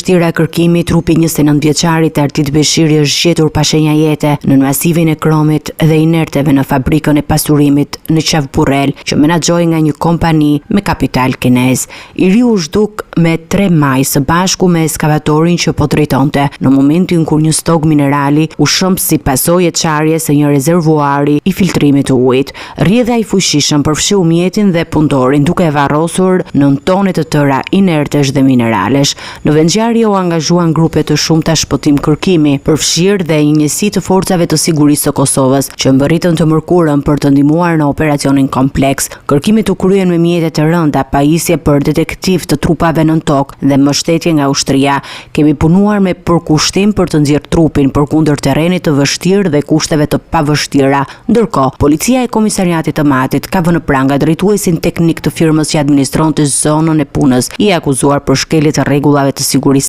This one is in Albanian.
vështira e kërkimit, trupi 29 vjeçarit Artit Beshiri është gjetur pa shenja jete në masivin e Kromit dhe inerteve në fabrikën e pasurimit në Qavburrel, që menaxhoi nga një kompani me kapital kinez. I riu u zhduk me 3 maj së bashku me ekskavatorin që po drejtonte, në momentin kur një stog minerali u shëmb si pasojë e çarjes së një rezervuari i filtrimit të ujit. Rrjedha i fuqishëm përfshiu mjetin dhe punëtorin, duke e varrosur 9 tone të tëra inertesh dhe mineralesh. Në vendngjarje u angazhuan grupe të shumta shpëtim kërkimi, përfshirë dhe një njësi të forcave të sigurisë së Kosovës, që mbërritën të mërkurën për të ndihmuar në operacionin kompleks. Kërkimit u kryen me mjete të rënda, pajisje për detektiv të trupave nën tokë dhe mbështetje nga ushtria. Kemi punuar me përkushtim për të nxjerrë trupin përkundër terrenit të vështirë dhe kushteve të pavështira. Ndërkohë, policia e komisariatit të Matit ka vënë pranga drejtuesin teknik të firmës që administronte zonën e punës, i akuzuar për shkelje të rregullave të sigurisë